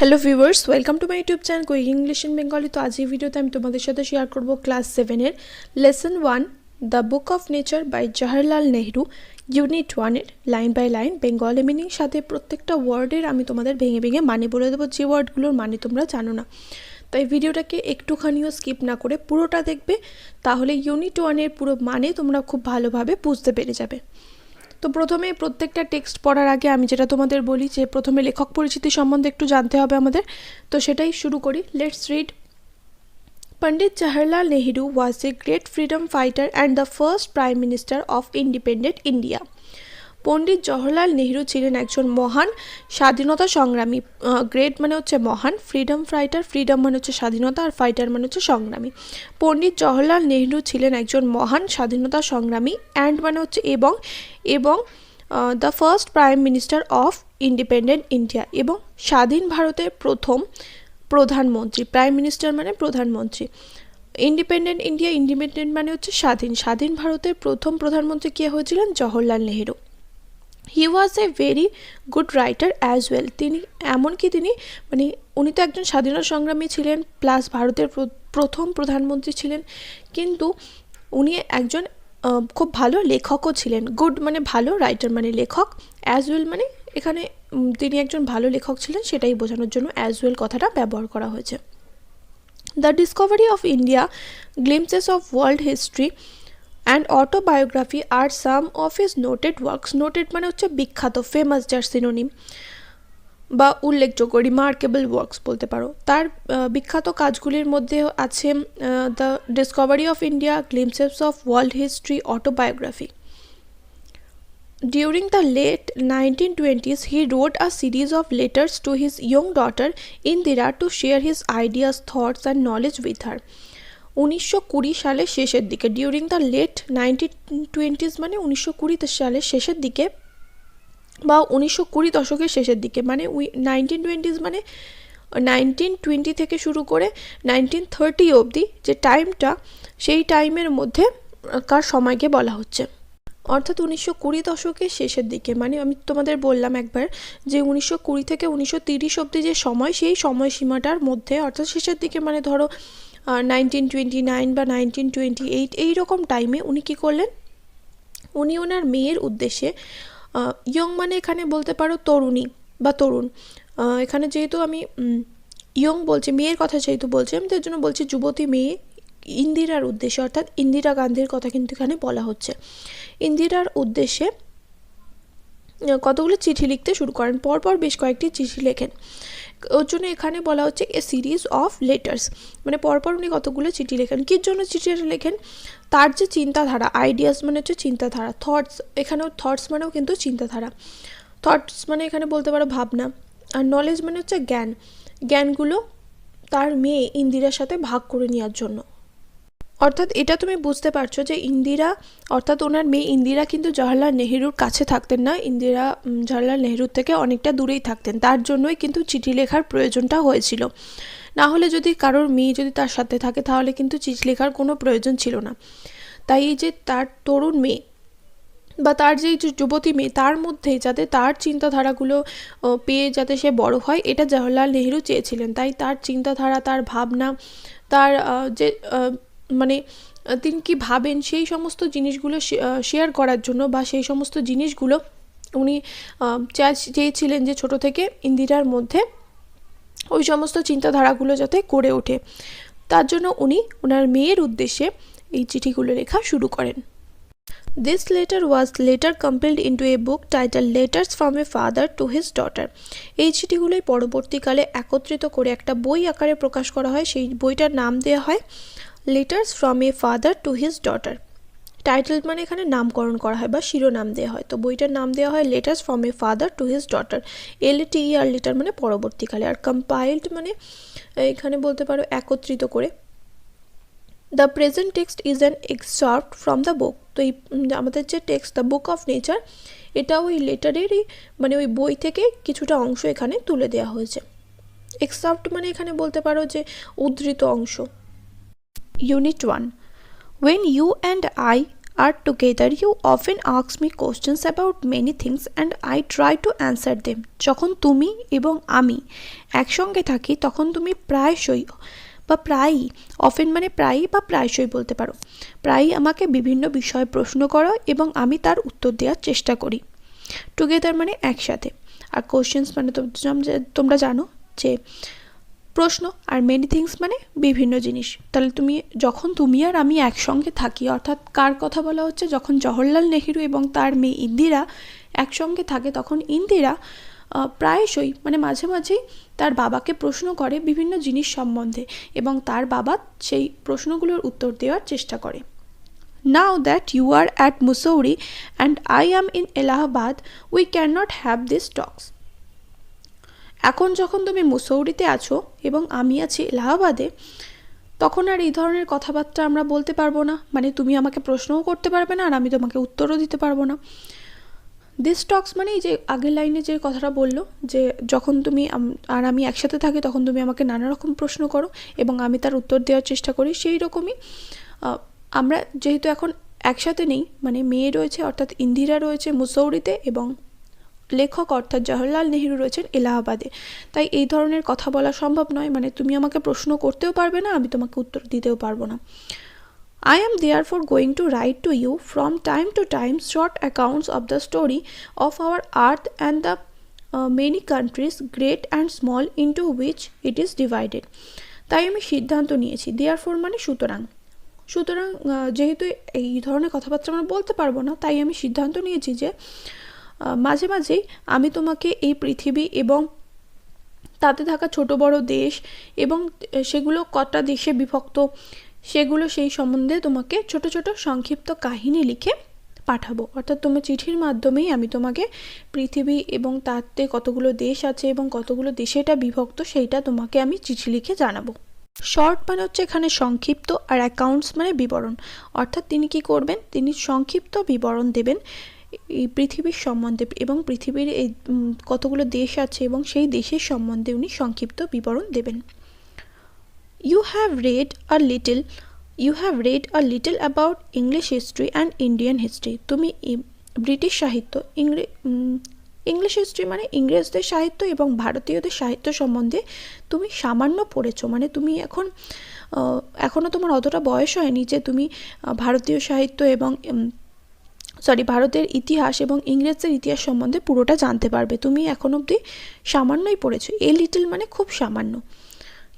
Hello viewers, welcome to my YouTube channel quick English in Bengali. তো আজ এই ভিডিওতে আমি তোমাদের সাথে শেয়ার করব ক্লাস 7-এর lesson 1 the book of nature by Jawaharlal Nehru unit 1-এর line by line Bengali meaning, সাথে প্রত্যেকটা ওয়ার্ডের আমি তোমাদের ভেঙে ভেঙে মানে বলে দেবো, যে ওয়ার্ডগুলোর মানে তোমরা জানো না। তাই ভিডিওটাকে একটুখানিও স্কিপ না করে পুরোটা দেখবে, তাহলে ইউনিট 1-এর পুরো মানে তোমরা খুব ভালোভাবে বুঝতে পেরে যাবে। তো প্রথমে প্রত্যেকটা টেক্সট পড়ার আগে আমি যেটা তোমাদের বলি যে প্রথমে লেখক পরিচিতি সম্বন্ধে একটু জানতে হবে আমাদের। তো সেটাই শুরু করি। Let's read. Pandit Jawaharlal Nehru was a great freedom fighter and the first prime minister of independent India. Pandit Jawaharlal Nehru ছিলেন একজন মহান স্বাধীনতা সংগ্রামী। গ্রেট মানে হচ্ছে মহান, ফ্রিডম ফাইটার, ফ্রিডম মানে হচ্ছে স্বাধীনতা, আর ফাইটার মানে হচ্ছে সংগ্রামী। পণ্ডিত জওহরলাল নেহরু ছিলেন একজন মহান স্বাধীনতা সংগ্রামী, অ্যান্ড মানে হচ্ছে এবং, এবং the first prime minister of independent India, এবং স্বাধীন ভারতের প্রথম প্রধানমন্ত্রী। প্রাইম মিনিস্টার মানে প্রধানমন্ত্রী। ইন্ডিপেন্ডেন্ট ইন্ডিয়া, ইন্ডিপেন্ডেন্ট মানে হচ্ছে স্বাধীন, স্বাধীন ভারতের প্রথম প্রধানমন্ত্রী কে হয়েছিলেন? Jawaharlal Nehru. He was a very good writer as well. তিনি এমনকি তিনি মানে উনি তো একজন স্বাধীনতা সংগ্রামী ছিলেন, প্লাস ভারতের প্রথম প্রধানমন্ত্রী ছিলেন, কিন্তু উনি একজন খুব ভালো লেখকও ছিলেন। গুড মানে ভালো, রাইটার মানে লেখক, অ্যাজ ওয়েল মানে এখানে তিনি একজন ভালো লেখক ছিলেন সেটাই বোঝানোর জন্য অ্যাজ ওয়েল কথাটা ব্যবহার করা হয়েছে। The discovery of India, glimpses of world history and autobiography আর some of his noted works. Noted মানে হচ্ছে বিখ্যাত, ফেমাস, যার সিনোনিম বা উল্লেখযোগ্য, রিমার্কেবল ওয়ার্কস বলতে পারো। তার বিখ্যাত কাজগুলির মধ্যে আছে the discovery of India, glimpses of world history, autobiography. During the late 1920s, he wrote a series of letters to his young daughter Indira to share his ideas, thoughts and knowledge with her. 1920 সালের শেষের দিকে, during the late 1920s মানে 1920 সালের শেষের দিকে বা 1920 দশকের শেষের দিকে, মানে 1920s মানে 1920 থেকে শুরু করে 1930 অবধি যে টাইমটা, সেই টাইমের মধ্যে কার সময়কে বলা হচ্ছে, অর্থাৎ 1920 দশকের শেষের দিকে। মানে আমি তোমাদের বললাম একবার যে 1920 থেকে 1930 অবধি যে সময়, সেই সময়সীমাটার মধ্যে, অর্থাৎ শেষের দিকে মানে ধরো 1929 বা 1928 এইরকম টাইমে উনি কী করলেন, উনি ওনার মেয়ের উদ্দেশ্যে, ইয়ং মানে এখানে বলতে পারো তরুণী বা তরুণ, এখানে যেহেতু আমি ইয়ং বলছি, মেয়ের কথা যেহেতু বলছি আমি তার জন্য বলছি যুবতী মেয়ে ইন্দিরার উদ্দেশ্যে, অর্থাৎ ইন্দিরা গান্ধীর কথা কিন্তু এখানে বলা হচ্ছে। ইন্দিরার উদ্দেশ্যে কতগুলো চিঠি লিখতে শুরু করেন, পরপর বেশ কয়েকটি চিঠি লেখেন। ওর জন্য এখানে বলা হচ্ছে এ সিরিজ অফ লেটার্স, মানে পরপর উনি কতগুলো চিঠি লেখেন। কির জন্য চিঠিটা লেখেন? তার যে চিন্তাধারা, আইডিয়াস মানে হচ্ছে চিন্তাধারা, থটস, এখানেও থটস মানেও কিন্তু চিন্তাধারা, থটস মানে এখানে বলতে পারো ভাবনা, আর নলেজ মানে হচ্ছে জ্ঞান, জ্ঞানগুলো তার মেয়ে ইন্দিরার সাথে ভাগ করে নেওয়ার জন্য। অর্থাৎ এটা তুমি বুঝতে পারছো যে ইন্দিরা, অর্থাৎ ওনার মেয়ে ইন্দিরা কিন্তু জওহরলাল নেহরুর কাছে থাকতেন না, ইন্দিরা জওহরলাল নেহরুর থেকে অনেকটা দূরেই থাকতেন, তার জন্যই কিন্তু চিঠি লেখার প্রয়োজনটা হয়েছিল। না হলে যদি কারোর মেয়ে যদি তার সাথে থাকে তাহলে কিন্তু চিঠি লেখার কোনো প্রয়োজন ছিল না। তাই এই যে তার তরুণ মেয়ে বা তার যে যুবতী মেয়ে, তার মধ্যে যাতে তার চিন্তাধারাগুলো পেয়ে যাতে সে বড় হয়, এটা জওহরলাল নেহরু চেয়েছিলেন। তাই তার চিন্তাধারা, তার ভাবনা, তার যে মানে তিনি কী ভাবেন সেই সমস্ত জিনিসগুলো শেয়ার করার জন্য, বা সেই সমস্ত জিনিসগুলো উনি চেয়েছিলেন যে ছোট থেকে ইন্দিরার মধ্যে ওই সমস্ত চিন্তাধারাগুলো যাতে করে ওঠে। তার জন্য উনি ওনার মেয়ের উদ্দেশ্যে এই চিঠিগুলো লেখা শুরু করেন। This letter was later compiled into a book titled Letters from a Father to His Daughter. এই চিঠিগুলোই পরবর্তীকালে একত্রিত করে একটা বই আকারে প্রকাশ করা হয়। সেই বইটার নাম দেওয়া হয় letters from a father to his daughter. Title মানে এখানে নামকরণ করা হয় বা শিরোনাম দেওয়া হয়, তো বইটার নাম দেওয়া হয় letters from a father to his daughter. LTER letter মানে পরবর্তীকালে, আর কম্পাইলড মানে এখানে বলতে পারো একত্রিত করে। The present text is an extract from the book. তো এই আমাদের যে text the book of nature, এটা ওই লেটারেরই মানে ওই বই থেকে কিছুটা অংশ এখানে তুলে দেওয়া হয়েছে। এক্সট্রাক্ট মানে এখানে বলতে পারো যে উদ্ধৃত অংশ। Unit 1. When you and I are together, you often ask me questions about many things and I try to answer them. যখন তুমি এবং আমি একসঙ্গে থাকি তখন তুমি প্রায়শই বা প্রায়ই, অফেন মানে প্রায়ই বা প্রায়শই বলতে পারো, প্রায়ই আমাকে বিভিন্ন বিষয়ে প্রশ্ন করো এবং আমি তার উত্তর দেওয়ার চেষ্টা করি। টুগেদার মানে একসাথে, আর কোশ্চেন্স মানে তোমরা জানো যে প্রশ্ন, আর মেনি থিংস মানে বিভিন্ন জিনিস। তাহলে যখন তুমি আর আমি একসঙ্গে থাকি, অর্থাৎ কার কথা বলা হচ্ছে, যখন জওহরলাল নেহেরু এবং তার মেয়ে ইন্দিরা একসঙ্গে থাকে তখন ইন্দিরা প্রায়শই মানে মাঝে মাঝেই তার বাবাকে প্রশ্ন করে বিভিন্ন জিনিস সম্বন্ধে এবং তার বাবা সেই প্রশ্নগুলোর উত্তর দেওয়ার চেষ্টা করে। Now that you are at Mussoorie and I am in Allahabad, we cannot have these talks. এখন যখন তুমি মুসৌরিতে আছো এবং আমি আছি এলাহাবাদে, তখন আর এই ধরনের কথাবার্তা আমরা বলতে পারবো না, মানে তুমি আমাকে প্রশ্নও করতে পারবে না আর আমি তোমাকে উত্তরও দিতে পারবো না। দিস টক্স মানে এই যে আগের লাইনে যে কথাটা বললো যে যখন তুমি আর আমি একসাথে থাকি তখন তুমি আমাকে নানা রকম প্রশ্ন করো এবং আমি তার উত্তর দেওয়ার চেষ্টা করি, সেই রকমই আমরা যেহেতু এখন একসাথে নেই, মানে মেয়ে রয়েছে অর্থাৎ ইন্দিরা রয়েছে মুসৌরিতে এবং লেখক অর্থাৎ জওহরলাল নেহেরু রয়েছেন এলাহাবাদে, তাই এই ধরনের কথা বলা সম্ভব নয়, মানে তুমি আমাকে প্রশ্ন করতেও পারবে না, আমি তোমাকে উত্তর দিতেও পারবো না। I am therefore going to write to you from time to time short accounts of the story of our earth and the many countries, great and small, into which it is divided. তাই আমি সিদ্ধান্ত নিয়েছি, therefore মানে সুতরাং, যেহেতু এই ধরনের কথাবার্তা আমরা বলতে পারবো না, তাই আমি সিদ্ধান্ত নিয়েছি যে মাঝে মাঝেই আমি তোমাকে এই পৃথিবী এবং তাতে থাকা ছোট বড় দেশ এবং সেগুলো কটা দেশে বিভক্ত সেগুলো সেই সম্বন্ধে তোমাকে ছোট ছোট সংক্ষিপ্ত কাহিনী লিখে পাঠাবো। অর্থাৎ তোমার চিঠির মাধ্যমেই আমি তোমাকে পৃথিবী এবং তাতে কতগুলো দেশ আছে এবং কতগুলো দেশে এটা বিভক্ত সেইটা তোমাকে আমি চিঠি লিখে জানাবো। শর্ট মানে হচ্ছে এখানে সংক্ষিপ্ত, আর অ্যাকাউন্টস মানে বিবরণ, অর্থাৎ তিনি কি করবেন, তিনি সংক্ষিপ্ত বিবরণ দেবেন এই পৃথিবীর সম্বন্ধে এবং পৃথিবীর এই কতগুলো দেশ আছে এবং সেই দেশের সম্বন্ধে উনি সংক্ষিপ্ত বিবরণ দেবেন। You have read a little about English history and Indian history. তুমি ব্রিটিশ সাহিত্য, ইংলিশ হিস্ট্রি মানে ইংরেজদের সাহিত্য এবং ভারতীয়দের সাহিত্য সম্বন্ধে তুমি সামান্য পড়েছো, মানে তুমি এখনও তোমার অতটা বয়স হয়নি যে তুমি ভারতীয় সাহিত্য এবং ভারতের ইতিহাস এবং ইংরেজদের ইতিহাস সম্বন্ধে পুরোটা জানতে পারবে, তুমি এখন অবধি সামান্যই পড়েছো। এ লিটল মানে খুব সামান্য।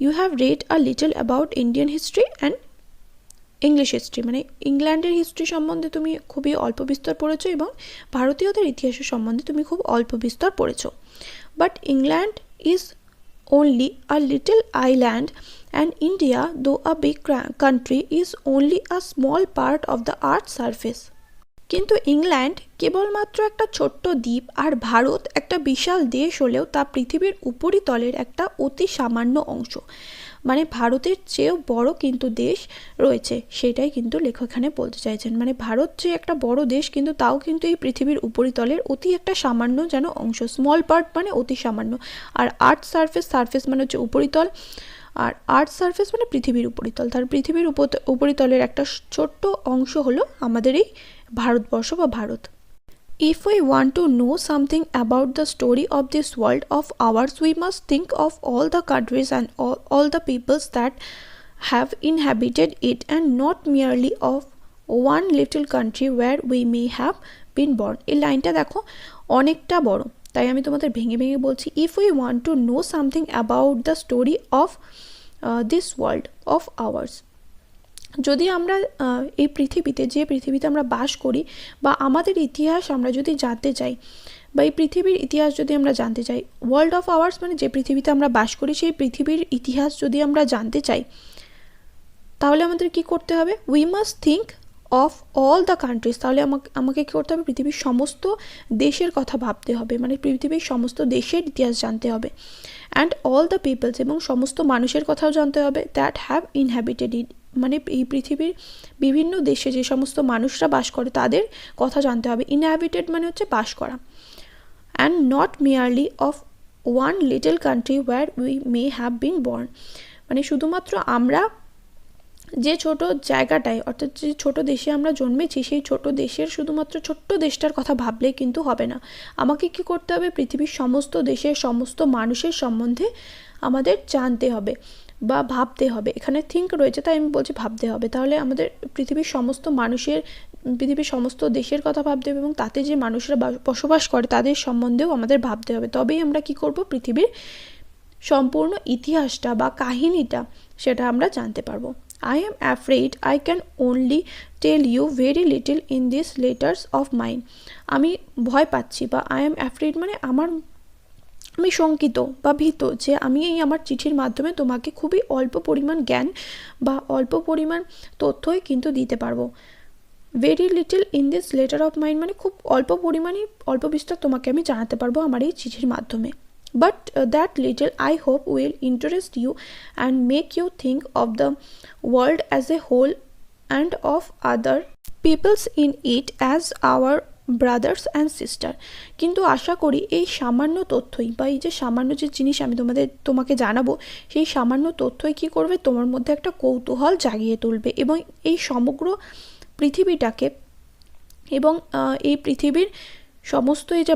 You have read a little about Indian history and English history, মানে ইংল্যান্ডের হিস্ট্রি সম্বন্ধে তুমি খুবই অল্প বিস্তর পড়েছো এবং ভারতীয়দের ইতিহাসের সম্বন্ধে তুমি খুব অল্প বিস্তর পড়েছো। But England is only a little island and India, though a big country, is only a small part of the earth's surface. কিন্তু ইংল্যান্ড কেবলমাত্র একটা ছোট্ট দ্বীপ আর ভারত একটা বিশাল দেশ হলেও তা পৃথিবীর উপরিতলের একটা অতি সামান্য অংশ, মানে ভারতের চেয়েও বড় কিন্তু দেশ রয়েছে, সেটাই কিন্তু লেখক এখানে বলতে চাইছেন। মানে ভারত যে একটা বড় দেশ কিন্তু তাও কিন্তু এই পৃথিবীর উপরিতলের অতি একটা সামান্য যেন অংশ, স্মল পার্ট মানে অতি সামান্য, আর আর্থ সারফেস মানে হচ্ছে উপরিতল, আর আর্থ সারফেস মানে পৃথিবীর উপরিতল, তার পৃথিবীর উপরিতলের একটা ছোট্ট অংশ হলো আমাদের এই ভারতবর্ষ বা Bharat. If we want to know something about the story of this world of ours, we must think of all the countries and all the peoples that have inhabited it and not merely of one little country where we may have been born. এই লাইনটা দেখো অনেকটা বড়, তাই আমি তোমাদের ভেঙে ভেঙে বলছি। If we want to know something about the story of this world of ours, যদি আমরা এই পৃথিবীতে যে পৃথিবীতে আমরা বাস করি বা আমাদের ইতিহাস আমরা যদি জানতে চাই বা এই পৃথিবীর ইতিহাস যদি আমরা জানতে চাই, ওয়ার্ল্ড অফ আওয়ার্স মানে যে পৃথিবীতে আমরা বাস করি সেই পৃথিবীর ইতিহাস যদি আমরা জানতে চাই, তাহলে আমাদের কি করতে হবে, we must think of all the countries, তাহলে আমাকে কী করতে হবে, পৃথিবীর সমস্ত দেশের কথা ভাবতে হবে, মানে পৃথিবীর সমস্ত দেশের ইতিহাস জানতে হবে। অ্যান্ড অল দ্য পিপলস, এবং সমস্ত মানুষের কথাও জানতে হবে, দ্যাট হ্যাভ ইনহ্যাবিটেড ইট, মানে এই পৃথিবীর বিভিন্ন দেশে যে সমস্ত মানুষরা বাস করে তাদের কথা জানতে হবে। ইনহ্যাবিটেড মানে হচ্ছে বাস করা। And not merely of one little country where we may have been born, মানে শুধুমাত্র আমরা যে ছোট জায়গাটায় অর্থাৎ যে ছোট দেশে আমরা জন্মেছি সেই ছোট দেশের শুধুমাত্র ছোট্ট দেশটার কথা ভাবলে কিন্তু হবে না। আমাকে কি করতে হবে, পৃথিবীর সমস্ত দেশের সমস্ত মানুষের সম্বন্ধে আমাদের জানতে হবে বা ভাবতে হবে। এখানে থিঙ্ক রয়েছে তাই আমি বলছি ভাবতে হবে। তাহলে আমাদের পৃথিবীর সমস্ত দেশের কথা ভাবতে হবে এবং তাতে যে মানুষরা বসবাস করে তাদের সম্বন্ধেও আমাদের ভাবতে হবে। তবেই আমরা কি করব, পৃথিবীর সম্পূর্ণ ইতিহাসটা বা কাহিনীটা সেটা আমরা জানতে পারবো। I am afraid I can only tell you very little in these letters of mine. আমি ভয় পাচ্ছি বা I am afraid মানে আমি শঙ্কিত বা ভীত যে আমি এই আমার চিঠির মাধ্যমে তোমাকে খুবই অল্প পরিমাণ জ্ঞান বা অল্প পরিমাণ তথ্যই কিন্তু দিতে পারবো। Very little in this letter of mind মানে খুব অল্প বিস্তর তোমাকে আমি জানাতে পারবো আমার এই চিঠির মাধ্যমে। But that little I hope will interest you and make you think of the world as a whole and of other peoples in it as our brothers and sister. কিন্তু আশা করি এই সামান্য তথ্যই বা এই যে সামান্য যে জিনিস আমি তোমাকে জানাবো সেই সামান্য তথ্যই কী করবে, তোমার মধ্যে একটা কৌতূহল জাগিয়ে তুলবে এবং এই সমগ্র পৃথিবীটাকে এবং এই পৃথিবীর সমস্ত এই যে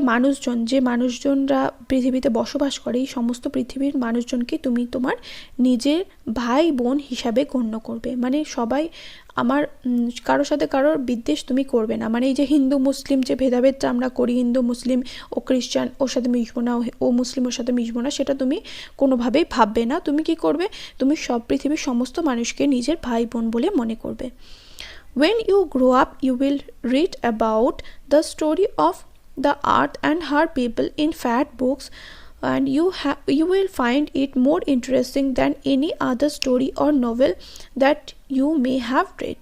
মানুষজনরা পৃথিবীতে বসবাস করে এই সমস্ত পৃথিবীর মানুষজনকে তুমি তোমার নিজের ভাই বোন হিসাবে গণ্য করবে। মানে সবাই আমার কারোর সাথে কারোর বিদ্বেষ তুমি করবে না। মানে এই যে হিন্দু মুসলিম যে ভেদাভেদটা আমরা করি, হিন্দু মুসলিম ও খ্রিস্টান ওর সাথে মিশবো না, ও মুসলিম ওর সাথে মিশবো না, সেটা তুমি কোনোভাবেই ভাববে না। তুমি কি করবে, তুমি পৃথিবীর সমস্ত মানুষকে নিজের ভাই বোন বলে মনে করবে। When you grow up, you will read about the story of the earth and her people in fat books, and you will find it more interesting than any other story or novel that you may have read.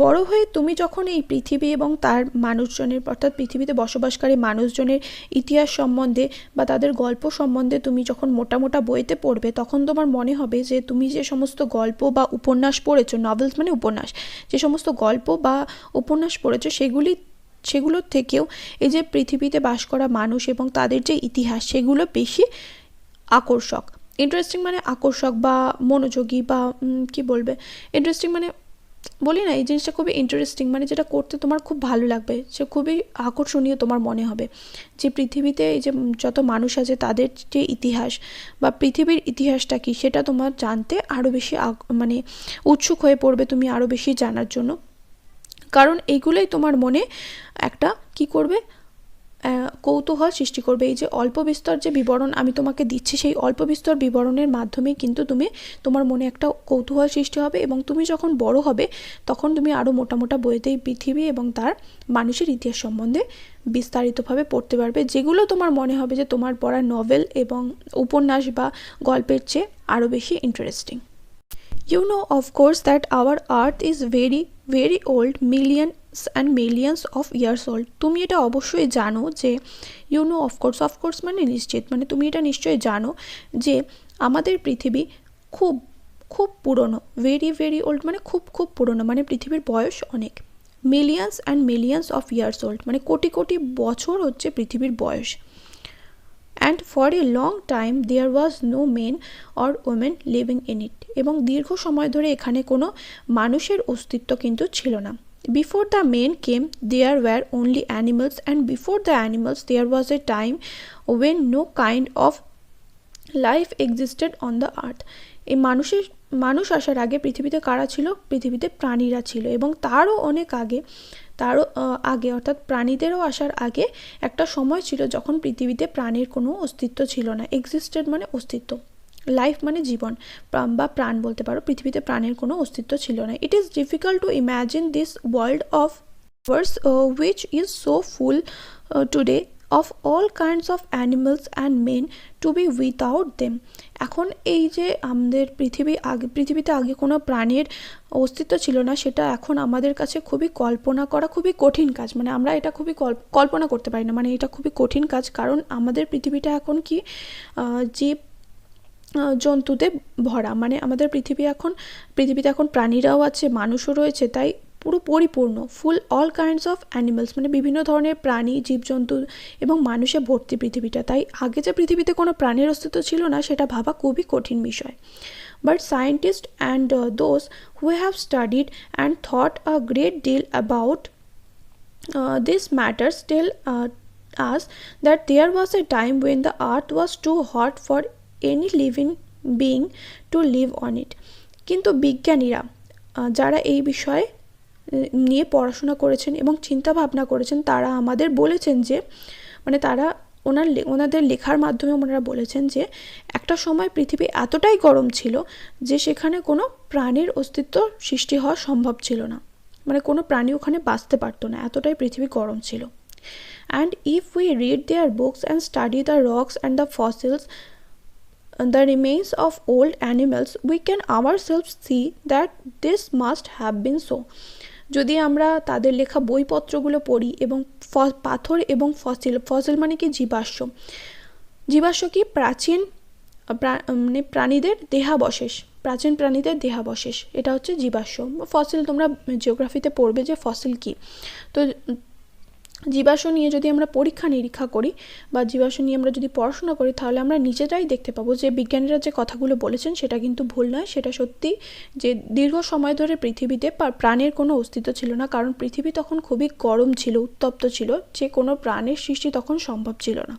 বড় হয়ে তুমি যখন এই পৃথিবী এবং তার মানুষজনের অর্থাৎ পৃথিবীতে বসবাসকারী মানুষজনের ইতিহাস সম্বন্ধে বা তাদের গল্প সম্বন্ধে তুমি যখন মোটা বইতে পড়বে, তখন তোমার মনে হবে যে তুমি যে সমস্ত গল্প বা উপন্যাস পড়েছো, নভেলস মানে উপন্যাস, যে সমস্ত গল্প বা উপন্যাস পড়েছো সেগুলোর থেকেও এই যে পৃথিবীতে বাস করা মানুষ এবং তাদের যে ইতিহাস সেগুলো বেশি আকর্ষক। ইন্টারেস্টিং মানে আকর্ষক বা মনোযোগী বা কি বলবে, ইন্টারেস্টিং মানে বলি না, এই জিনিসটা খুবই ইন্টারেস্টিং মানে যেটা করতে তোমার খুব ভালো লাগবে, সে খুবই আকর্ষণীয় তোমার মনে হবে। যে পৃথিবীতে এই যে যত মানুষ আছে তাদের যে ইতিহাস বা পৃথিবীর ইতিহাসটা কি সেটা তোমার জানতে আরও বেশি মানে উৎসুক হয়ে পড়বে তুমি আরও বেশি জানার জন্য। কারণ এইগুলোই তোমার মনে একটা কি করবে, কৌতূহল সৃষ্টি করবে। এই যে অল্প বিস্তর যে বিবরণ আমি তোমাকে দিচ্ছি সেই অল্প বিস্তর বিবরণের মাধ্যমে কিন্তু তোমার মনে একটা কৌতূহল সৃষ্টি হবে এবং তুমি যখন বড় হবে তখন তুমি আরও মোটা বইতে এই পৃথিবী এবং তার মানুষের ইতিহাস সম্বন্ধে বিস্তারিতভাবে পড়তে পারবে, যেগুলো তোমার মনে হবে যে তোমার পড়া নভেল এবং উপন্যাস বা গল্পের চেয়ে আরও বেশি interesting. You know, of course, that our earth is very, very old, millions and millions of years old. তুমি এটা অবশ্যই জানো যে you know, of course মানে নিশ্চিত, মানে তুমি এটা নিশ্চয়ই জানো যে আমাদের পৃথিবী খুব খুব পুরনো। ভেরি ভেরি ওল্ড মানে খুব খুব পুরনো, মানে পৃথিবীর বয়স অনেক। Millions and millions of years old মানে কোটি কোটি বছর হচ্ছে পৃথিবীর বয়স। And for a long time there was no men or women living in it. এবং দীর্ঘ সময় ধরে এখানে কোনো মানুষের অস্তিত্ব কিন্তু ছিল না। Before the men came there were only animals, and before the animals there was a time when no kind of life existed on the earth. এই মানুষ আসার আগে পৃথিবীতে কারা ছিল, পৃথিবীতে প্রাণীরা ছিল এবং তারও আগে অর্থাৎ প্রাণীদেরও আসার আগে একটা সময় ছিল যখন পৃথিবীতে প্রাণীর কোনো অস্তিত্ব ছিল না। এক্সিস্টেড মানে অস্তিত্ব, লাইফ মানে জীবন বা প্রাণ বলতে পারো, পৃথিবীতে প্রাণের কোনো অস্তিত্ব ছিল না। It is difficult to imagine this world of ours which is so full today of all kinds of animals and men to be without them. এখন এই যে আমাদের পৃথিবীতে আগে কোনো প্রাণীর অস্তিত্ব ছিল না, সেটা এখন আমাদের কাছে খুবই কল্পনা করা খুবই কঠিন কাজ। মানে আমরা এটা খুবই কল্পনা করতে পারি না, মানে এটা খুবই কঠিন কাজ। কারণ আমাদের পৃথিবীটা এখন কি জীব জন্তুতে ভরা, মানে আমাদের পৃথিবীতে এখন প্রাণীরাও আছে, মানুষও রয়েছে, তাই পুরো পরিপূর্ণ, ফুল অল কাইন্ডস অফ অ্যানিমালস মানে বিভিন্ন ধরনের প্রাণী, জীবজন্তু এবং মানুষে ভর্তি পৃথিবীটা। তাই আগে যে পৃথিবীতে কোনো প্রাণীর অস্তিত্ব ছিল না সেটা ভাবা খুবই কঠিন বিষয়। but scientists and those who have studied and thought a great deal about these matters tell us that there was a time when the earth was too hot for any living being to live on it. কিন্তু বিজ্ঞানীরা যারা এই বিষয়ে নিয়ে পড়াশোনা করেছেন এবং চিন্তা ভাবনা করেছেন তারা আমাদের বলেছেন যে মানে তারা ওনাদের লেখার মাধ্যমে ওনারা বলেছেন যে একটা সময় পৃথিবী এতটাই গরম ছিল যে সেখানে কোনো প্রাণীর অস্তিত্ব সৃষ্টি হওয়া সম্ভব ছিল না, মানে কোনো প্রাণী ওখানে বাঁচতে পারতো না, এতটাই পৃথিবী গরম ছিল। And if we read their books and study the rocks and the fossils, the remains of old animals, we can ourselves see that this must have been so. যদি আমরা তাদের লেখা বইপত্রগুলো পড়ি এবং পাথর এবং ফসিল মানে কি জীবাশ্ম কি প্রাচীন মানে প্রাণীদের দেহাবশেষ, প্রাচীন প্রাণীদের দেহাবশেষ, এটা হচ্ছে জীবাশ্ম। ফসিল তোমরা জিওগ্রাফিতে পড়বে যে ফসিল কি। তো জীবাশ্ম নিয়ে যদি আমরা পরীক্ষা নিরীক্ষা করি বা জীবাশ্ম নিয়ে আমরা যদি পড়াশোনা করি তাহলে আমরা নিজেরাই দেখতে পাবো যে বিজ্ঞানীরা যে কথাগুলো বলেছেন সেটা কিন্তু ভুল নয়, সেটা সত্যি যে দীর্ঘ সময় ধরে পৃথিবীতে প্রাণের কোনো অস্তিত্ব ছিল না, কারণ পৃথিবী তখন খুবই গরম ছিল, উত্তপ্ত ছিল, যে কোনো প্রাণের সৃষ্টি তখন সম্ভব ছিল না।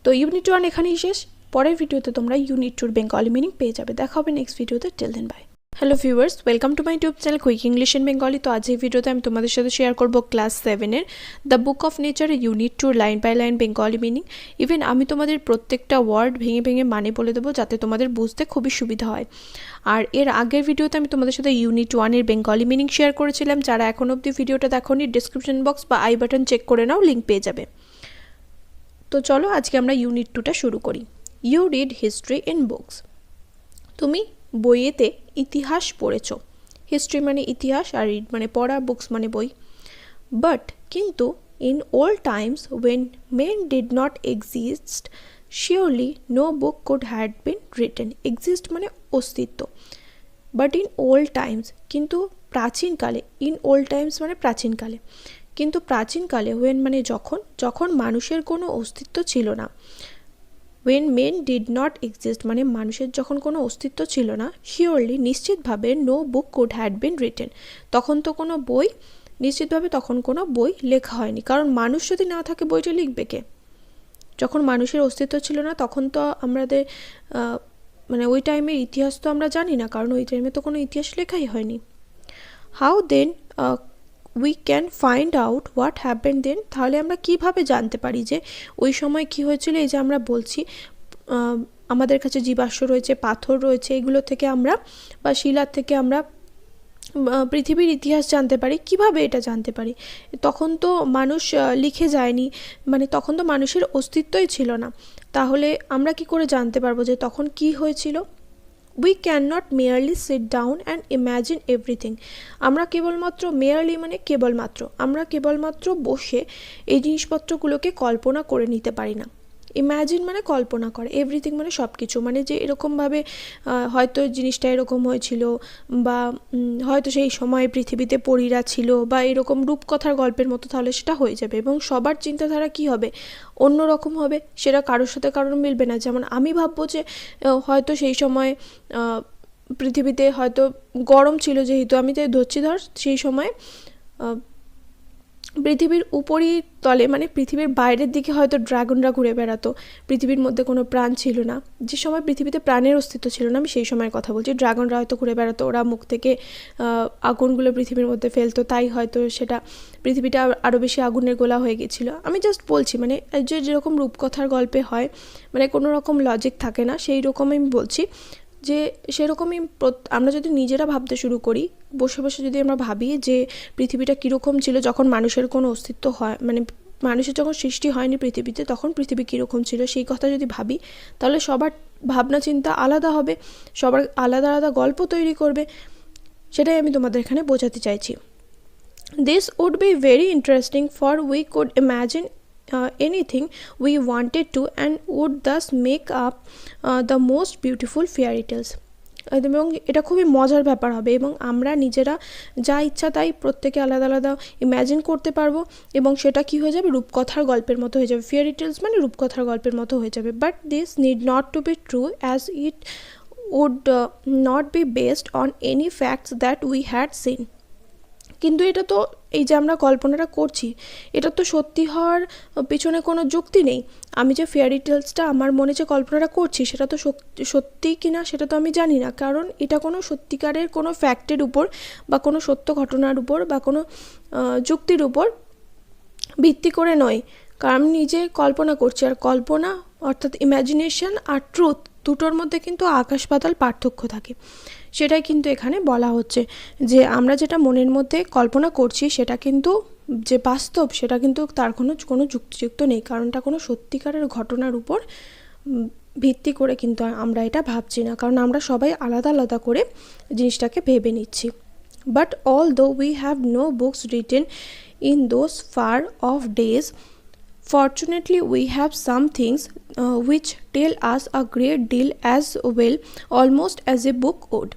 তো ইউনিট 1 এখানেই শেষ। পরের ভিডিওতে তোমরা ইউনিট 2 বেঙ্গলি মিনিং পেয়ে যাবে। দেখা হবে নেক্সট ভিডিওতে। Till then bye. Hello viewers, welcome to my YouTube channel quick English in Bengali. তো আজ এই ভিডিওতে আমি তোমাদের সাথে শেয়ার করব ক্লাস 7-এর the book of nature unit 2 line by line Bengali meaning. Even আমি তোমাদের প্রত্যেকটা ওয়ার্ড ভেঙে ভেঙে মানে বলে দেবো যাতে তোমাদের বুঝতে খুবই সুবিধা হয়। আর এর আগের ভিডিওতে আমি তোমাদের সাথে ইউনিট 1-এর বেঙ্গলি মিনিং শেয়ার করেছিলাম। যারা এখন অবধি ভিডিওটা দেখোনি ডিসক্রিপশন বক্স বা আই বাটন চেক করে নাও, লিঙ্ক পেয়ে যাবে। তো চলো আজকে আমরা ইউনিট 2টা শুরু করি। You read history in books. তুমি বইয়েতে ইতিহাস পড়েছো। হিস্ট্রি মানে ইতিহাস আর রিড মানে পড়া, বুকস মানে বই। বাট কিন্তু in old times when men did not exist surely no book could had been written. Exist মানে অস্তিত্ব। বাট ইন ওল্ড টাইমস কিন্তু প্রাচীনকালে, ইন ওল্ড টাইমস মানে প্রাচীনকালে, কিন্তু প্রাচীনকালে ওয়েন মানে যখন মানুষের কোনো অস্তিত্ব ছিল না। when men did not exist মানে মানুষের যখন কোনো অস্তিত্ব ছিল না, শিওরলি নিশ্চিতভাবে no book could had been written তখন তো কোনো বই, নিশ্চিতভাবে তখন কোনো বই লেখা হয়নি, কারণ মানুষ যদি না থাকে বইটা লিখবে কে? যখন মানুষের অস্তিত্ব ছিল না তখন তো আমাদের মানে ওই টাইমের ইতিহাস তো আমরা জানি না, কারণ ওই টাইমে তো কোনো ইতিহাস লেখাই হয়নি। How then we can find out what happen then, তাহলে আমরা কিভাবে জানতে পারি যে ওই সময় কি হয়েছিল? এই যে আমরা বলছি আমাদের কাছে জীবাশ্ম রয়েছে, পাথর রয়েছে, এগুলো থেকে আমরা বা শিলার থেকে আমরা পৃথিবীর ইতিহাস জানতে পারি। কিভাবে এটা জানতে পারি? তখন তো মানুষ লিখে যায়নি, মানে তখন তো মানুষের অস্তিত্বই ছিল না, তাহলে আমরা কি করে জানতে পারবো যে তখন কি হয়েছিল? We cannot merely sit down and imagine everything. আমরা কেবলমাত্র merely মানে কেবলমাত্র, আমরা কেবলমাত্র বসে এই জিনিসপত্রগুলোকে কল্পনা করে নিতে পারি না। ইম্যাজিন মানে কল্পনা করে, এভরিথিং মানে সব কিছু, মানে যে এরকমভাবে হয়তো জিনিসটা এরকম হয়েছিল বা হয়তো সেই সময় পৃথিবীতে পরীরা ছিল বা এরকম রূপকথার গল্পের মতো, তাহলে সেটা হয়ে যাবে এবং সবার চিন্তাধারা কি হবে? অন্য রকম হবে, সেটা কারোর সাথে কারোর মিলবে না। যেমন আমি ভাববো যে হয়তো সেই সময় পৃথিবীতে হয়তো গরম ছিল, যেহেতু আমি তাই ধরছি, সেই সময় পৃথিবীর উপরই তলে মানে পৃথিবীর বাইরের দিকে হয়তো ড্রাগনরা ঘুরে বেড়াতো, পৃথিবীর মধ্যে কোনো প্রাণ ছিল না, যে সময় পৃথিবীতে প্রাণের অস্তিত্ব ছিল না, আমি সেই সময়ের কথা বলছি। ড্রাগনরা হয়তো ঘুরে বেড়াতো, ওরা মুখ থেকে আগুনগুলো পৃথিবীর মধ্যে ফেলতো, তাই হয়তো সেটা পৃথিবীটা আরও বেশি আগুনের গোলা হয়ে গেছিলো। আমি জাস্ট বলছি, মানে যে যেরকম রূপকথার গল্পে হয়, মানে কোনো রকম লজিক থাকে না, সেই রকম আমি বলছি যে সেরকমই আমরা যদি নিজেরা ভাবতে শুরু করি, বসে বসে যদি আমরা ভাবি যে পৃথিবীটা কীরকম ছিল যখন মানুষের কোনো অস্তিত্ব হয়, মানে মানুষের যখন সৃষ্টি হয়নি পৃথিবীতে, তখন পৃথিবী কীরকম ছিল সেই কথা যদি ভাবি, তাহলে সবার ভাবনা চিন্তা আলাদা হবে, সবার আলাদা আলাদা গল্প তৈরি করবে। সেটাই আমি তোমাদের এখানে বোঝাতে চাইছি। This would be very interesting for we could imagine anything we wanted to and would thus make up the most beautiful fairy tales. এবং এটা খুবই মজার ব্যাপার হবে এবং আমরা নিজেরা যা ইচ্ছা তাই প্রত্যেকে আলাদা আলাদা ইম্যাজিন করতে পারবো এবং সেটা কি হয়ে যাবে? রূপকথার গল্পের মতো হয়ে যাবে। ফেয়ারি টেলস মানে রূপকথার গল্পের মতো হয়ে যাবে। But this need not to be true as it would not be based on any facts that we had seen. কিন্তু এটা তো এই যে আমরা কল্পনাটা করছি এটা তো সত্যি হওয়ার পিছনে কোনো যুক্তি নেই। আমি যে ফেয়ারি টেলসটা আমার মনে যে কল্পনাটা করছি সেটা তো সত্যি কিনা সেটা তো আমি জানি না, কারণ এটা কোনো সত্যিকারের কোনো ফ্যাক্টের উপর বা কোনো সত্য ঘটনার উপর বা কোনো যুক্তির উপর ভিত্তি করে নয়, কারণ আমি নিজে কল্পনা করছি। আর কল্পনা অর্থাৎ ইমাজিনেশন আর ট্রুথ দুটোর মধ্যে কিন্তু আকাশ পাতাল পার্থক্য থাকে। সেটাই কিন্তু এখানে বলা হচ্ছে যে আমরা যেটা মনের মধ্যে কল্পনা করছি সেটা কিন্তু যে বাস্তব সেটা কিন্তু তার কোনো যুক্তিযুক্ত নেই, কারণটা কোনো সত্যিকারের ঘটনার উপর ভিত্তি করে কিন্তু আমরা এটা ভাবছি না, কারণ আমরা সবাই আলাদা আলাদা করে জিনিসটাকে ভেবে নিচ্ছি। But although we have no books written in those far off days, fortunately we have some things which tell us a great deal as well, almost as a book would.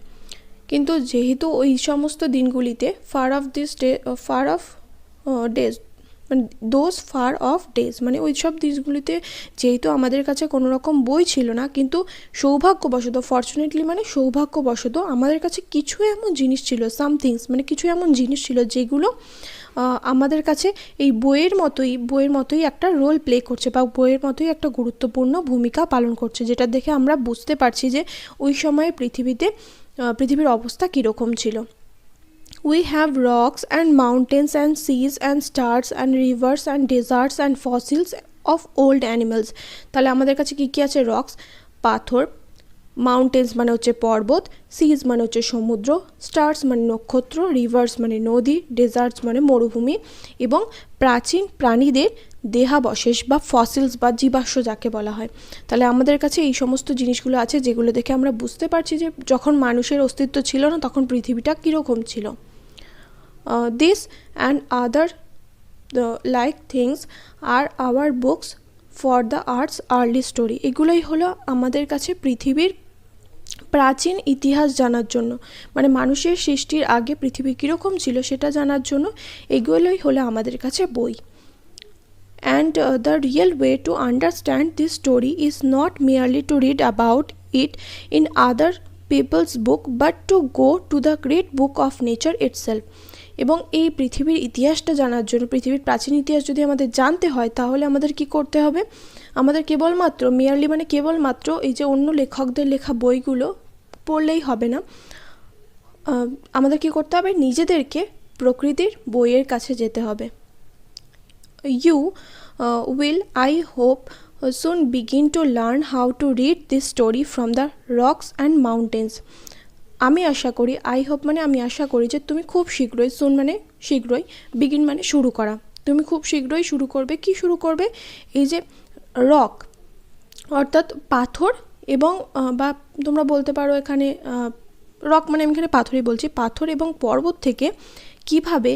কিন্তু যেহেতু ওই সমস্ত দিনগুলিতে ফার অফ ডেজ মানে those far off days মানে ওই সব দিনগুলিতে যেহেতু আমাদের কাছে কোনো রকম বই ছিল না, কিন্তু সৌভাগ্যবশত, ফর্চুনেটলি মানে সৌভাগ্যবশত আমাদের কাছে কিছু এমন জিনিস ছিল, সামথিংস মানে কিছু এমন জিনিস ছিল যেগুলো আমাদের কাছে এই বইয়ের মতোই একটা রোল প্লে করছে বা বইয়ের মতোই একটা গুরুত্বপূর্ণ ভূমিকা পালন করছে, যেটা দেখে আমরা বুঝতে পারছি যে ওই সময়ে পৃথিবীর অবস্থা কীরকম ছিল। We have rocks and mountains and seas and stars and rivers and deserts and fossils of old animals. তাহলে আমাদের কাছে কী কী আছে? রক্স পাথর, মাউন্টেন্স মানে হচ্ছে পর্বত, সিজ মানে হচ্ছে সমুদ্র, স্টার্স মানে নক্ষত্র, রিভার্স মানে নদী, ডেজার্টস মানে মরুভূমি এবং প্রাচীন প্রাণীদের দেহাবশেষ বা ফসিলস বা জীবাশ্ম যাকে বলা হয়। তাহলে আমাদের কাছে এই সমস্ত জিনিসগুলো আছে যেগুলো দেখে আমরা বুঝতে পারছি যে যখন মানুষের অস্তিত্ব ছিল না তখন পৃথিবীটা কীরকম ছিল। This and other like things are our books for the earth's early story. এগুলোই হলো আমাদের কাছে পৃথিবীর প্রাচীন ইতিহাস জানার জন্য, মানে মানুষের সৃষ্টির আগে পৃথিবী কীরকম ছিল সেটা জানার জন্য এগুলোই হলো আমাদের কাছে বই। And the real way to understand this story is not merely to read about it in other people's book but to go to the great book of nature itself. এবং এই পৃথিবীর ইতিহাসটা জানার জন্য, পৃথিবীর প্রাচীন ইতিহাস যদি আমাদের জানতে হয় তাহলে আমাদের কি করতে হবে? আমাদের কেবলমাত্র মানে কেবলমাত্র এই যে অন্য লেখকদের লেখা বইগুলো পড়লেই হবে না, আমাদের কি করতে হবে? নিজেদেরকে প্রকৃতির বইয়ের কাছে যেতে হবে। You will, I hope, soon begin to learn how to read this story from the rocks and mountains. আমি আশা করি, আই হোপ মানে আমি আশা করি যে তুমি খুব শীঘ্রই, সুন মানে শীঘ্রই, বিগিন মানে শুরু করা, তুমি খুব শীঘ্রই শুরু করবে। কি শুরু করবে? এই যে রক অর্থাৎ পাথর এবং বা তোমরা বলতে পারো এখানে রক মানে আমি এখানে পাথরই বলছি, পাথর এবং পর্বত থেকে কিভাবে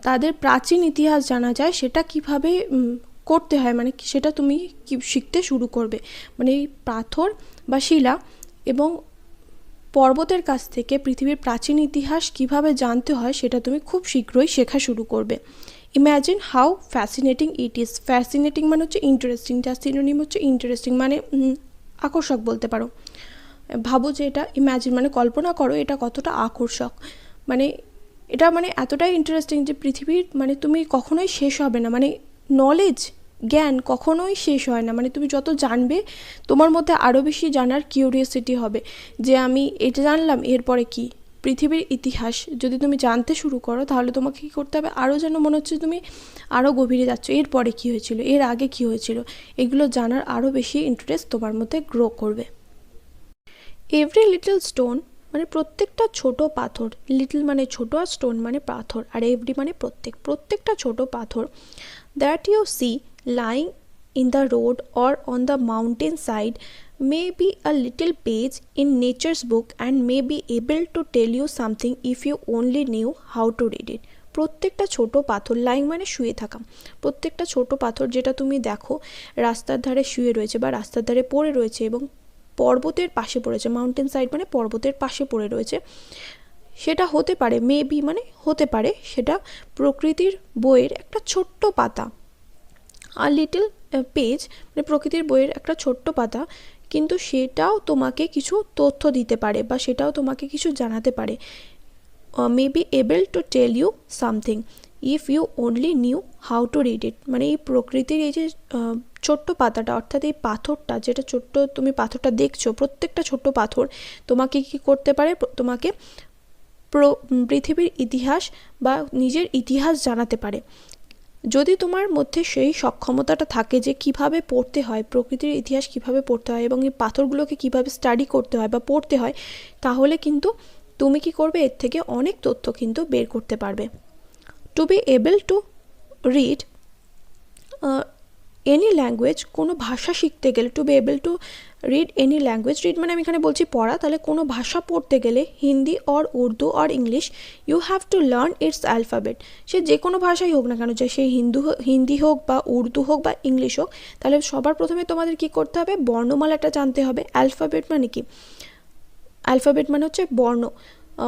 তাদের প্রাচীন ইতিহাস জানা যায় সেটা কিভাবে করতে হয়, মানে সেটা তুমি শিখতে শুরু করবে। মানে এই পাথর বা শিলা এবং পর্বতের কাছ থেকে পৃথিবীর প্রাচীন ইতিহাস কিভাবে জানতে হয় সেটা তুমি খুব শীঘ্রই শেখা শুরু করবে। Imagine how fascinating it is. Fascinating মানে হচ্ছে ইন্টারেস্টিং, যার সিনোনিম হচ্ছে ইন্টারেস্টিং মানে আকর্ষক বলতে পারো। ভাবো যে এটা, ইম্যাজিন মানে কল্পনা করো এটা কতটা আকর্ষক, মানে এটা মানে এতটাই ইন্টারেস্টিং যে পৃথিবীর মানে তুমি কখনোই শেষ হবে না, মানে নলেজ জ্ঞান কখনোই শেষ হয় না, মানে তুমি যত জানবে তোমার মধ্যে আরও বেশি জানার কিউরিয়াসিটি হবে যে আমি এটা জানলাম এরপরে কি। পৃথিবীর ইতিহাস যদি তুমি জানতে শুরু করো তাহলে তোমাকে কী করতে হবে? আরও যেন মনে হচ্ছে তুমি আরও গভীরে যাচ্ছ, এরপরে কী হয়েছিল, এর আগে কী হয়েছিল, এগুলো জানার আরও বেশি ইন্টারেস্ট তোমার মধ্যে গ্রো করবে। এভরি লিটল স্টোন মানে প্রত্যেকটা ছোট পাথর, লিটল মানে ছোট আর স্টোন মানে পাথর, আর এভরি মানে প্রত্যেকটা ছোট পাথর that you see lying in the road or on the mountain side may be a little page in nature's book and may be able to tell you something if you only knew how to read it. প্রত্যেকটা ছোট পাথর, lying মানে শুয়ে থাকা, প্রত্যেকটা ছোট পাথর যেটা তুমি দেখো রাস্তার ধারে শুয়ে রয়েছে বা রাস্তার ধারে পড়ে রয়েছে এবং পর্বতের পাশে পড়েছে, মাউন্টেন সাইড মানে পর্বতের পাশে পড়ে রয়েছে, সেটা হতে পারে, মেবি মানে হতে পারে সেটা প্রকৃতির বইয়ের একটা ছোট্ট পাতা। আর লিটল পেজ মানে প্রকৃতির বইয়ের একটা ছোট্ট পাতা কিন্তু সেটাও তোমাকে কিছু তথ্য দিতে পারে বা সেটাও তোমাকে কিছু জানাতে পারে। May be able to tell you something if you only knew how to read it. মানে এই প্রকৃতির এই যে ছোট্ট পাতাটা, অর্থাৎ এই পাথরটা, যেটা ছোট্ট তুমি পাথরটা দেখছো, প্রত্যেকটা ছোট্ট পাথর তোমাকে কি করতে পারে, তোমাকে পৃথিবীর ইতিহাস বা নিজের ইতিহাস জানাতে পারে। যদি তোমার মধ্যে সেই সক্ষমতাটা থাকে যে কিভাবে পড়তে হয়, প্রকৃতির ইতিহাস কিভাবে পড়তে হয় এবং এই পাথরগুলোকে কিভাবে স্টাডি করতে হয় বা পড়তে হয়, তাহলে কিন্তু তুমি কি করবে, এর থেকে অনেক তথ্য কিন্তু বের করতে পারবে। To be able to read any language, কোনো ভাষা শিখতে গেলে, to be able to read any language, read মানে আমি এখানে বলছি পড়া, তাহলে কোনো ভাষা পড়তে গেলে Hindi or Urdu or English, you have to learn its alphabet. সে যে কোনো ভাষাই হোক না কেন, যে সেই হিন্দি হোক বা উর্দু হোক বা ইংলিশ হোক, তাহলে সবার প্রথমে তোমাদের কি করতে হবে, বর্ণমালাটা জানতে হবে। অ্যালফাবেট মানে কি, অ্যালফাবেট মানে হচ্ছে বর্ণ,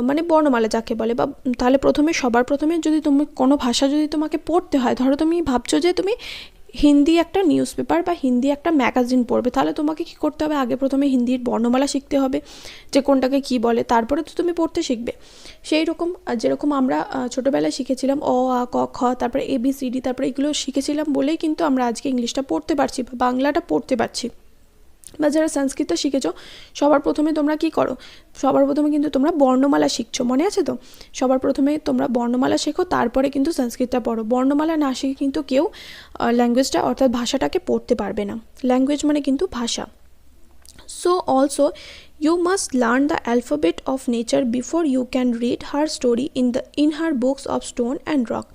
মানে বর্ণমালা যাকে বলে। বা তাহলে সবার প্রথমে যদি তুমি কোনো ভাষা যদি তোমাকে পড়তে হয়, ধরো তুমি ভাবছো যে তুমি হিন্দি একটা নিউজ পেপার বা হিন্দি একটা ম্যাগাজিন পড়বে, তাহলে তোমাকে কি করতে হবে, আগে প্রথমে হিন্দির বর্ণমালা শিখতে হবে, যে কোনটাকে কি বলে, তারপরে তো তুমি পড়তে শিখবে। সেই রকম যেরকম আমরা ছোটোবেলায় শিখেছিলাম অ আ ক খ, তারপরে ABCD, তারপরে এগুলো শিখেছিলাম বলেই কিন্তু আমরা আজকে ইংলিশটা পড়তে পারছি বা বাংলাটা পড়তে পারছি। বা যারা সংস্কৃত শিখেছো, সবার প্রথমে তোমরা কি করো, সবার প্রথমে কিন্তু তোমরা বর্ণমালা শিখছো, মনে আছে তো? সবার প্রথমে তোমরা বর্ণমালা শেখো, তারপরে কিন্তু সংস্কৃতটা পড়ো। বর্ণমালা না শিখে কিন্তু কেউ ল্যাঙ্গুয়েজটা অর্থাৎ ভাষাটাকে পড়তে পারবে না। ল্যাঙ্গুয়েজ মানে কিন্তু ভাষা। So also you must learn the alphabet of nature before you can read her story in her books of stone and rock.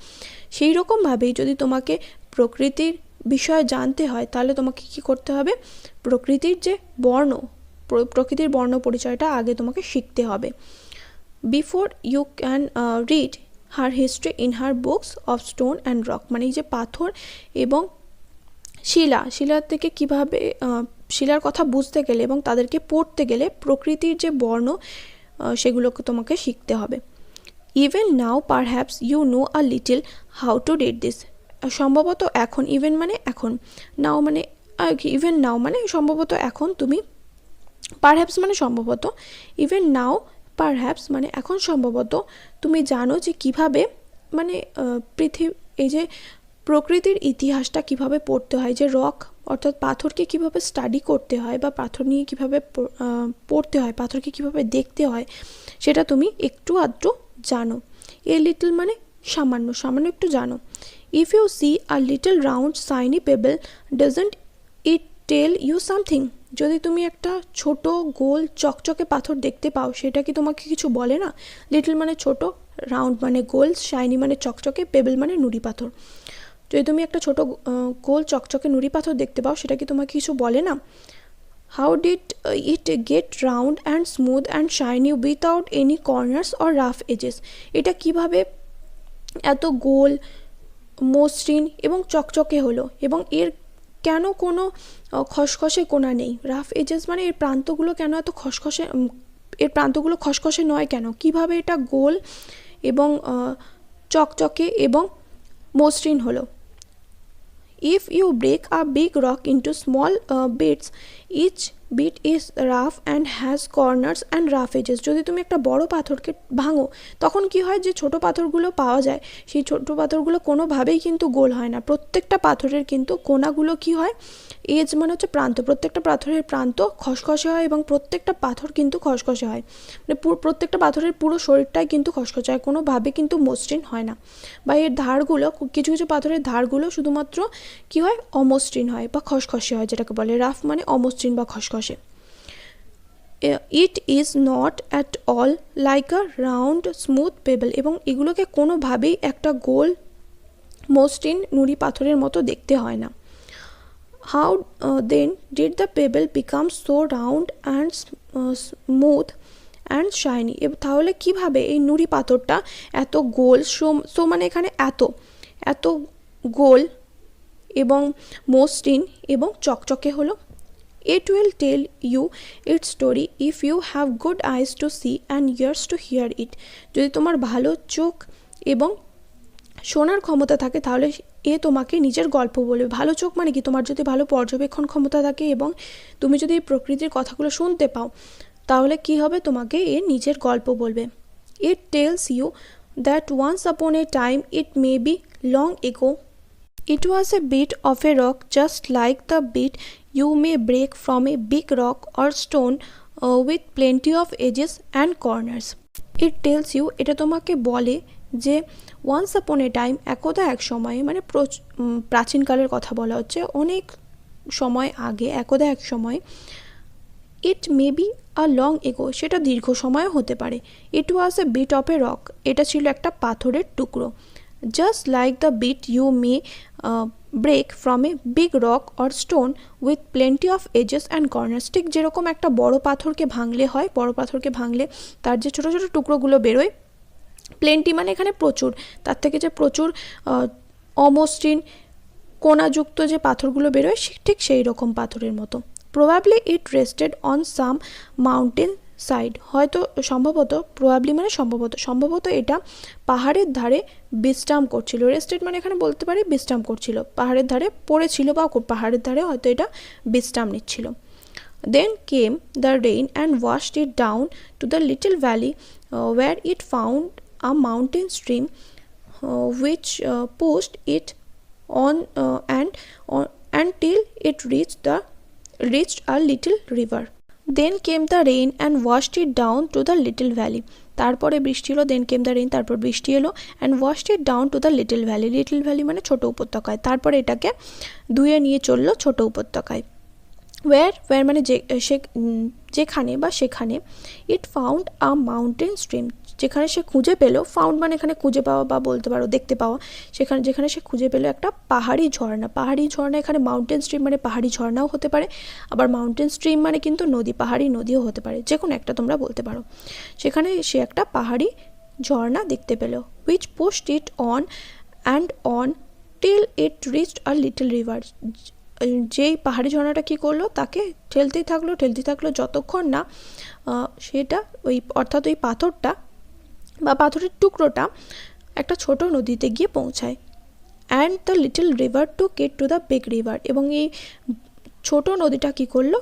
সেই রকমভাবেই যদি তোমাকে প্রকৃতির বিষয়ে জানতে হয়, তাহলে তোমাকে কি করতে হবে, প্রকৃতির যে প্রকৃতির বর্ণ পরিচয়টা আগে তোমাকে শিখতে হবে। Before you can read her history in her books of stone and rock, মানে এই যে পাথর এবং শিলার থেকে কিভাবে শিলার কথা বুঝতে গেলে এবং তাদেরকে পড়তে গেলে প্রকৃতির যে বর্ণ সেগুলোকে তোমাকে শিখতে হবে। Even now perhaps you know a little how to read this. সম্ভবত এখন, ইভেন মানে এখন, নাও মানে ইভেন নাও মানে সম্ভবত এখন তুমি, পারহ্যাপস মানে সম্ভবত, ইভেন নাও পারহ্যাপস মানে এখন সম্ভবত তুমি জানো যে কিভাবে, মানে এই যে প্রকৃতির ইতিহাসটা কিভাবে পড়তে হয়, যে রক অর্থাৎ পাথরকে কিভাবে স্টাডি করতে হয় বা পাথর নিয়ে কিভাবে পড়তে হয়, পাথরকে কিভাবে দেখতে হয়, সেটা তুমি একটু আধটু জানো। এ লিটল মানে সামান্য, সামান্য একটু জানো। If you see a little round shiny pebble doesn't it tell you something. যদি তুমি একটা ছোট গোল চকচকে পাথর দেখতে পাও, সেটা কি তোমাকে কিছু বলে না? লিটল মানে ছোট, রাউন্ড মানে গোল, শাইনি মানে চকচকে, পেবল মানে নুড়ি পাথর। যদি তুমি একটা ছোট গোল চকচকে নুড়ি পাথর দেখতে পাও, সেটা কি তোমাকে কিছু বলে না? How did it get round and smooth and shiny without any corners or rough edges. এটা কিভাবে এত গোল, মসৃণ এবং চকচকে হলো এবং এর কেন কোনো খসখসে কোণা নেই? রাফ এজেস মানে এর প্রান্তগুলো কেন এত খসখসে, এর প্রান্তগুলো খসখসে নয় কেন? কিভাবে এটা গোল এবং চকচকে এবং মসৃণ হলো? If you break a big rock into small bits, each bit is rough and has corners and rough edges. যদি তুমি একটা বড় পাথরকে ভাঙো, তখন কি হয়, যে ছোট পাথরগুলো পাওয়া যায়, সেই ছোট পাথরগুলো কোনোভাবেই কিন্তু গোল হয় না। প্রত্যেকটা পাথরের কিন্তু কোণাগুলো কি হয়, এজ মানে হচ্ছে প্রান্ত, প্রত্যেকটা পাথরের প্রান্ত খসখসে হয় এবং প্রত্যেকটা পাথর কিন্তু খসখসে হয়, মানে প্রত্যেকটা পাথরের পুরো শরীরটাই কিন্তু খসখসে হয়, কোনোভাবে কিন্তু মসৃণ হয় না। বা এর ধারগুলো, কিছু কিছু পাথরের ধারগুলো শুধুমাত্র কি হয়, অমসৃণ হয় বা খসখসে হয়, যেটাকে বলে রাফ মানে অমসৃণ বা খসখসে। It is not at all like a round smooth payable, এবং এগুলোকে কোনোভাবেই একটা গোল মসৃণ নুড়ি পাথরের মতো দেখতে হয় না। How then did the pebble become so round and smooth and shiny. তাহলে কিভাবে এই নুড়ি পাথরটা এত গোল, সো মানে এখানে এত গোল এবং মসৃণ এবং চকচকে হলো? It will tell you its story if you have good eyes to see and ears to hear it. যদি তোমার ভালো চোখ এবং শোনার ক্ষমতা থাকে, তাহলে এ তোমাকে নিজের গল্প বলবে। ভালো চোখ মানে কি, তোমার যদি ভালো পর্যবেক্ষণ ক্ষমতা থাকে এবং তুমি যদি প্রকৃতির কথাগুলো শুনতে পাও, তাহলে কি হবে, তোমাকে এ নিজের গল্প বলবে। It tells you that once upon a time, it may be long ago, it was a bit of a rock just like the bit you may break from a big rock or stone with plenty of edges and corners. It tells you, এটা তোমাকে বলে যে once upon a time, একদা এক সময়ে, মানে প্রাচীনকালের কথা বলা হচ্ছে, অনেক সময় আগে, একদা এক সময়। ইট may be a long ago, সেটা দীর্ঘ সময় হতে পারে। It was a bit of a rock, এটা ছিল একটা পাথরের টুকরো। Just like the bit you may break from a big rock or stone with plenty of edges and corners, ঠিক যেরকম একটা বড় পাথরকে ভাঙলে হয়, বড় পাথরকে ভাঙলে তার যে ছোটো ছোটো টুকরোগুলো বেরোয়, প্লেন্টি মানে এখানে প্রচুর, তার থেকে যে প্রচুর অমসৃণ কোনাযুক্ত যে পাথরগুলো বেরোয়, ঠিক সেই রকম পাথরের মতো। Probably it rested on some mountain side, হয়তো সম্ভবত, প্রবাবলি মানে সম্ভবত এটা পাহাড়ের ধারে বিশ্রাম করছিল। রেস্টেড মানে এখানে বলতে পারি বিশ্রাম করছিল, পাহাড়ের ধারে পড়েছিল বা পাহাড়ের ধারে হয়তো এটা বিশ্রাম নিচ্ছিল। Then came the rain and washed it down to the little valley where it found a mountain stream which pushed it on until it reached a little river. Then came the rain and washed it down to the little valley. তারপরে বৃষ্টি এলো, দেন came the rain, তারপর বৃষ্টি এলো, and washed it down to the little valley, little valley মানে ছোট উপত্যকায়, তারপরে এটাকে ধুয়ে নিয়ে চললো ছোট উপত্যকায়। ওয়্যার মানে যেখানে বা সেখানে, ইট ফাউন্ড আ মাউন্টেন স্ট্রিম, যেখানে সে খুঁজে পেলো, ফাউন্ড মানে এখানে খুঁজে পাওয়া বা বলতে পারো দেখতে পাওয়া, যেখানে সে খুঁজে পেলো একটা পাহাড়ি ঝর্ণা। এখানে মাউন্টেন স্ট্রিম মানে পাহাড়ি ঝর্ণাও হতে পারে, আবার মাউন্টেন স্ট্রিম মানে কিন্তু নদী, পাহাড়ি নদীও হতে পারে, যে কোনো একটা তোমরা বলতে পারো। সেখানে সে একটা পাহাড়ি ঝর্ণা দেখতে পেলো, which pushed it on and on till it reached a little river, যেই পাহাড়ি ঝর্ণাটা কী করলো, তাকে ঠেলতেই থাকলো যতক্ষণ না সেটা অর্থাৎ ওই পাথরটা বা পাথরের টুকরোটা একটা ছোট নদীতে গিয়ে পৌঁছায়। And the little river to get to the big river, এবং এই ছোট নদীটা কী করলো,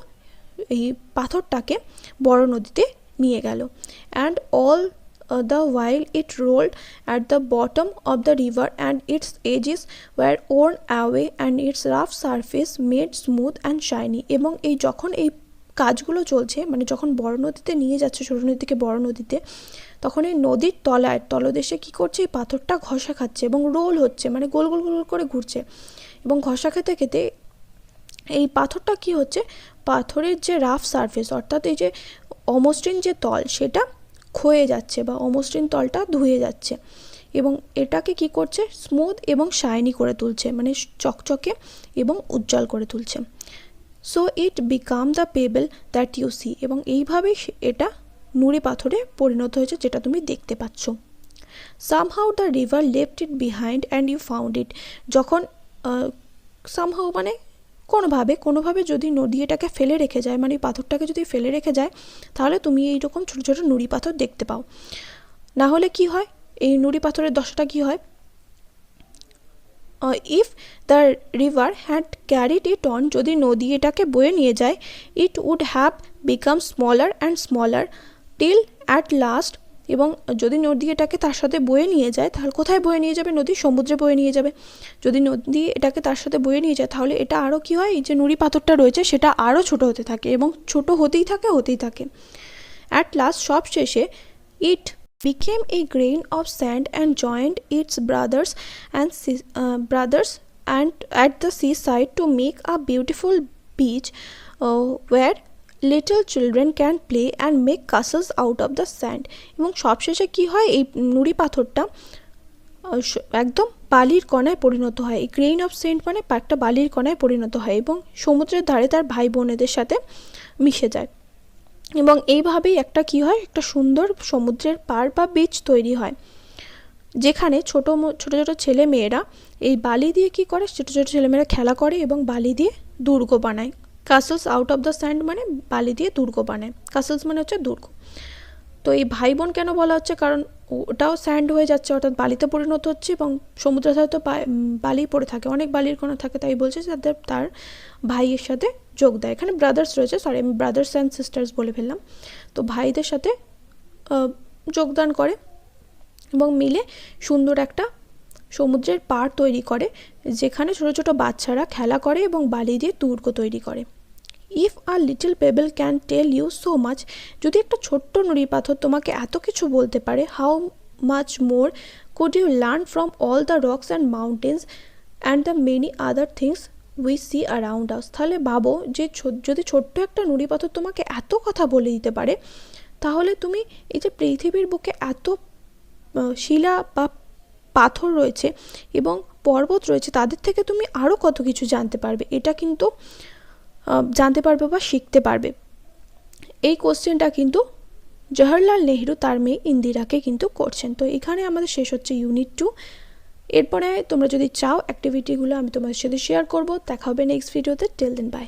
এই পাথরটাকে বড় নদীতে নিয়ে গেল। And all the while it rolled at the bottom of the river and its edges were worn away and its rough surface made smooth and shiny, এবং এই যখন এই কাজগুলো চলছে, মানে যখন বড় নদীতে নিয়ে যাচ্ছে, ছোট নদী থেকে বড় নদীতে, তখন এই নদীর তলদেশে কী করছে, এই পাথরটা ঘষা খাচ্ছে এবং রোল হচ্ছে, মানে গোল গোল গোল করে ঘুরছে, এবং ঘষা খেতে খেতে এই পাথরটা কী হচ্ছে, পাথরের যে রাফ সারফেস অর্থাৎ এই যে অমসৃণ যে তল, সেটা ক্ষয়ে যাচ্ছে বা অমসৃণ তলটা ধুয়ে যাচ্ছে, এবং এটাকে কি করছে, স্মুথ এবং শাইনি করে তুলছে, মানে চকচকে এবং উজ্জ্বল করে তুলছে। So it become the pebble that you see, এবং এইভাবেই এটা নুড়ি পাথরে পরিণত হয়েছে, যেটা তুমি দেখতে পাচ্ছ। Somehow the river left it behind and you found it, যখন সামহাউ মানে কোনোভাবে যদি নদী এটাকে ফেলে রেখে যায়, মানে পাথরটাকে যদি ফেলে রেখে যায়, তাহলে তুমি এইরকম ছোটো ছোটো নুড়ি পাথর দেখতে পাও। না হলে কি হয়, এই নুড়ি পাথরের দশাটা কি হয়, if the river had carried it on, যদি নদী এটাকে বয়ে নিয়ে যায়, it would have become smaller and smaller till at last, এবং যদি নদী এটাকে তার সাথে বয়ে নিয়ে যায়, তাহলে কোথায় বয়ে নিয়ে যাবে, নদী সমুদ্রে বয়ে নিয়ে যাবে। যদি নদী এটাকে তার সাথে বয়ে নিয়ে যায়, তাহলে এটা আরও কী হয়, এই যে নুড়ি পাথরটা রয়েছে সেটা আরও ছোট হতে থাকে এবং ছোট হতেই থাকে। অ্যাট লাস্ট, সব শেষে, ইট became a grain of sand and joined its brothers and at the seaside to make a beautiful beach where little children can play and make castles out of the sand, এবং সবশেষে কি হয়, এই নুড়ি পাথরটা একদম বালির কণায় পরিণত হয়। এই গ্রেইন অফ স্যান্ড মানে একটা বালির কণায় পরিণত হয় এবং সমুদ্রের ধারে তার ভাই বোনেদের সাথে মিশে যায়, এবং এইভাবেই একটা কি হয়, একটা সুন্দর সমুদ্রের পাড় বা বিচ তৈরি হয়, যেখানে ছোট ছোট ছেলে মেয়েরা এই বালি দিয়ে কি করে, ছোট ছেলেমেয়েরা খেলা করে এবং বালি দিয়ে দুর্গ বানায়। কাসলস আউট অফ দ্য স্যান্ড মানে বালি দিয়ে দুর্গ বানায়, কাসলস মানে হচ্ছে দুর্গ। তো এই ভাই বোন কেন বলা হচ্ছে, কারণ ওটাও স্যান্ড হয়ে যাচ্ছে, অর্থাৎ বালিতে পরিণত হচ্ছে এবং সমুদ্রের সাথে তো বালি পড়ে থাকে, অনেক বালির কণা থাকে, তাই বলছে যাতে তার ভাইয়ের সাথে যোগ দেয়। এখানে ব্রাদার্স রয়েছে, সরি আমি ব্রাদার্স অ্যান্ড সিস্টার্স বলে ফেললাম। তো ভাইদের সাথে যোগদান করে এবং মিলে সুন্দর একটা সমুদ্রের পাড় তৈরি করে, যেখানে ছোটো ছোটো বাচ্চারা খেলা করে এবং বালি দিয়ে দুর্গ তৈরি করে। If a little pebble can tell you so much, যদি একটা ছোট্ট নুড়ি পাথর তোমাকে এত কিছু বলতে পারে, how much more could you learn from all the rocks and mountains and the many other things we see around us. তাহলে ভাবো যে যদি ছোট্ট একটা নুড়ি পাথর তোমাকে এত কথা বলে দিতে পারে, তাহলে তুমি এই যে পৃথিবীর বুকে এত শিলা বা পাথর রয়েছে এবং পর্বত রয়েছে, তাদের থেকে তুমি আরও কত কিছু জানতে পারবে, এটা কিন্তু জানতে পারবে বা শিখতে পারবে। এই কোশ্চেনটা কিন্তু জওহরলাল নেহরু তার মেয়ে ইন্দিরাকে কিন্তু করছেন। তো এখানে আমাদের শেষ হচ্ছে ইউনিট 2। এরপরে তোমরা যদি চাও অ্যাক্টিভিটিগুলো আমি তোমাদের সাথে শেয়ার করব। দেখা হবে নেক্সট ভিডিওতে। Till then by.